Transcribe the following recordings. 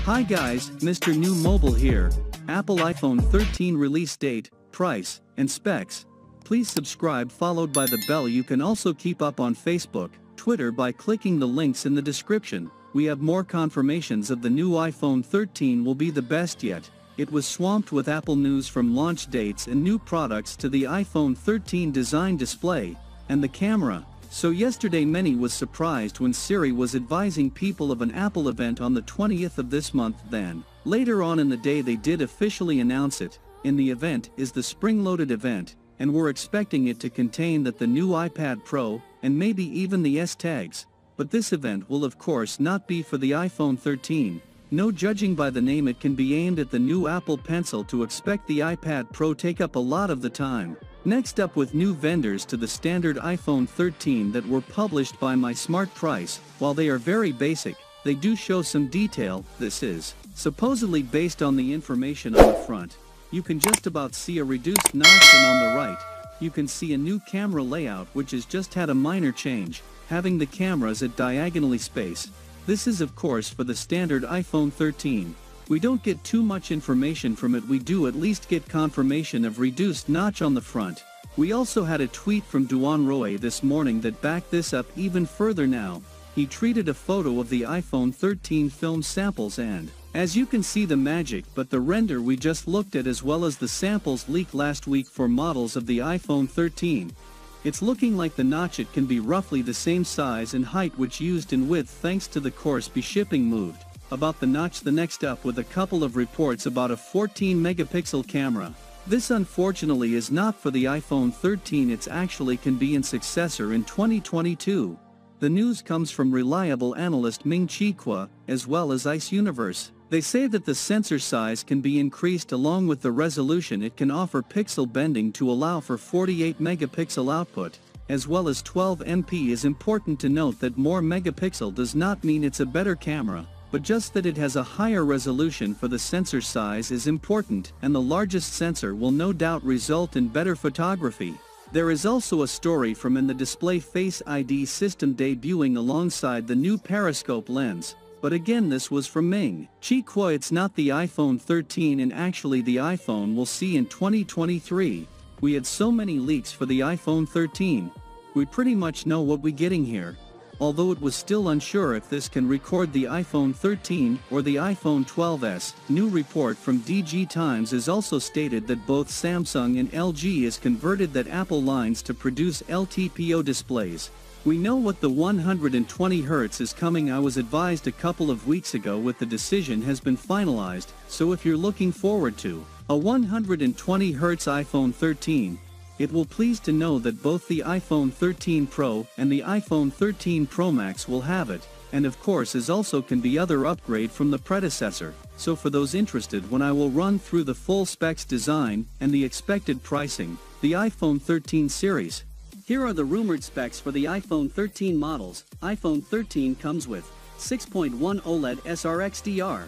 Hi guys, Mr. New Mobile here. Apple iPhone 13 release date, price, and specs. Please subscribe followed by the bell. You can also keep up on Facebook, Twitter by clicking the links in the description. We have more confirmations of the new iPhone 13 will be the best yet. It was swamped with Apple news from launch dates and new products to the iPhone 13 design display, and the camera. So yesterday many was surprised when Siri was advising people of an Apple event on the 20th of this month. Then, later on in the day they did officially announce it. In the event is the spring-loaded event, and we're expecting it to contain the new iPad Pro, and maybe even the S tags. But this event will of course not be for the iPhone 13. No, judging by the name it can be aimed at the new Apple Pencil. To expect the iPad Pro take up a lot of the time. Next up, with new vendors to the standard iPhone 13 that were published by My Smart Price, while they are very basic, they do show some detail. This is supposedly based on the information on the front. You can just about see a reduced notch, and on the right, you can see a new camera layout which has just had a minor change, having the cameras at diagonally spaced. This is of course for the standard iPhone 13. We don't get too much information from it. We do at least get confirmation of reduced notch on the front. We also had a tweet from Duan Roy this morning that backed this up even further. Now, he tweeted a photo of the iPhone 13 film samples, and as you can see the magic, but the render we just looked at as well as the samples leaked last week for models of the iPhone 13. It's looking like the notch it can be roughly the same size and height which used in width thanks to the course be shipping moved. About the notch, the next up with a couple of reports about a 14 megapixel camera. This unfortunately is not for the iPhone 13, it's actually can be in successor in 2022. The news comes from reliable analyst Ming Chi Kuo, as well as Ice Universe. They say that the sensor size can be increased along with the resolution. It can offer pixel bending to allow for 48 megapixel output, as well as 12 MP. Is important to note that more megapixel does not mean it's a better camera, but just that it has a higher resolution for the sensor size is important, and the largest sensor will no doubt result in better photography. There is also a story from in the display Face ID system debuting alongside the new periscope lens, but again this was from Ming Chi Kuo. It's not the iPhone 13, and actually the iPhone we'll see in 2023. We had so many leaks for the iPhone 13. We pretty much know what we're getting here. Although it was still unsure if this can record the iPhone 13 or the iPhone 12s. New report from DG Times is also stated that both Samsung and LG is converted that Apple lines to produce LTPO displays. We know what the 120 Hz is coming. I was advised a couple of weeks ago with the decision has been finalized, so if you're looking forward to a 120 Hz iPhone 13, it will please to know that both the iPhone 13 Pro and the iPhone 13 Pro Max will have it, and of course is also can be other upgrade from the predecessor. So for those interested, when I will run through the full specs, design, and the expected pricing, the iPhone 13 series. Here are the rumored specs for the iPhone 13 models. iPhone 13 comes with 6.1 OLED sRXDR,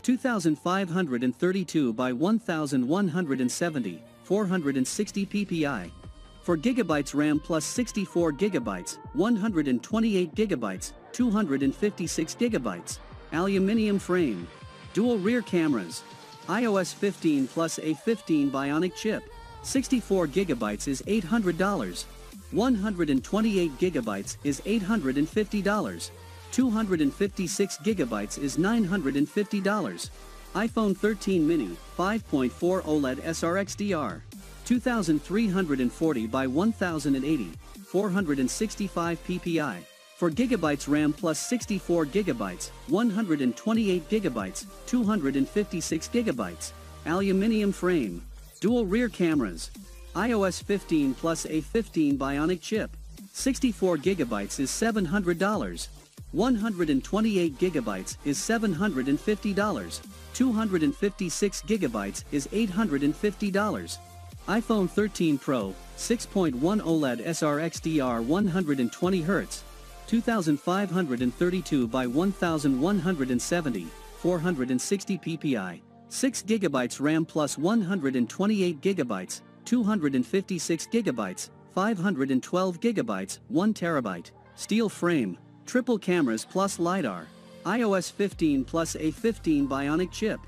2532 by 1170, 460 ppi. 4GB RAM plus 64 GB, 128 GB, 256 GB. Aluminum frame. Dual rear cameras. iOS 15 plus a 15 Bionic chip. 64 GB is $800. 128 GB is $850. 256 GB is $950. iPhone 13 mini, 5.4 OLED sRXDR, 2340 by 1080, 465 ppi. 4GB RAM plus 64 GB, 128 GB, 256 GB. Aluminum frame. Dual rear cameras. iOS 15 plus a 15 Bionic chip. 64 GB is $700. 128 GB is $750. 256 GB is $850. iPhone 13 Pro, 6.1 OLED sRXDR, 120 Hz, 2532 by 1170, 460 ppi. 6 GB RAM plus 128 GB, 256 GB, 512 GB, 1 TB. Steel frame. Triple cameras plus LiDAR. iOS 15 plus A15 Bionic chip.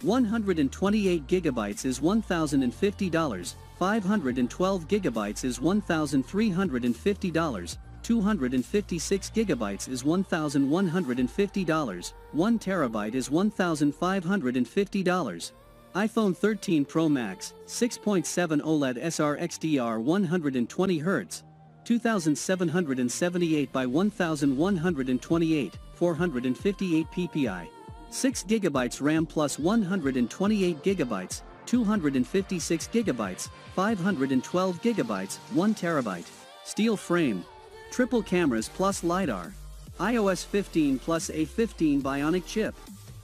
128GB is $1,050, 512GB is $1,350, 256GB is $1,150, 1TB is $1,550. iPhone 13 Pro Max, 6.7 OLED sRXDR 120Hz, 2778 by 1128, 458 ppi. 6GB RAM plus 128GB, 256GB, 512GB, 1TB. Steel frame. Triple cameras plus LiDAR. iOS 15 plus A15 Bionic chip.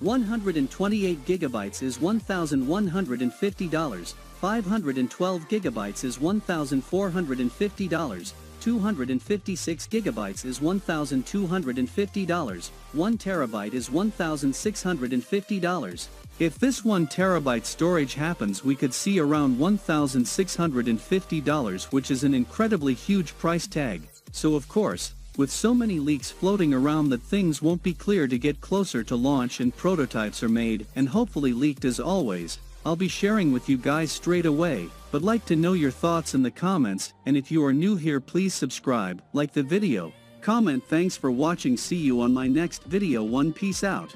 128GB is $1,150, 512GB is $1,450, 256GB is $1,250, 1TB is $1,650. If this 1TB storage happens, we could see around $1,650, which is an incredibly huge price tag. So of course, with so many leaks floating around that things won't be clear to get closer to launch and prototypes are made and hopefully leaked as always, I'll be sharing with you guys straight away, but like to know your thoughts in the comments, and if you are new here please subscribe, like the video, comment. Thanks for watching, see you on my next video. Peace out.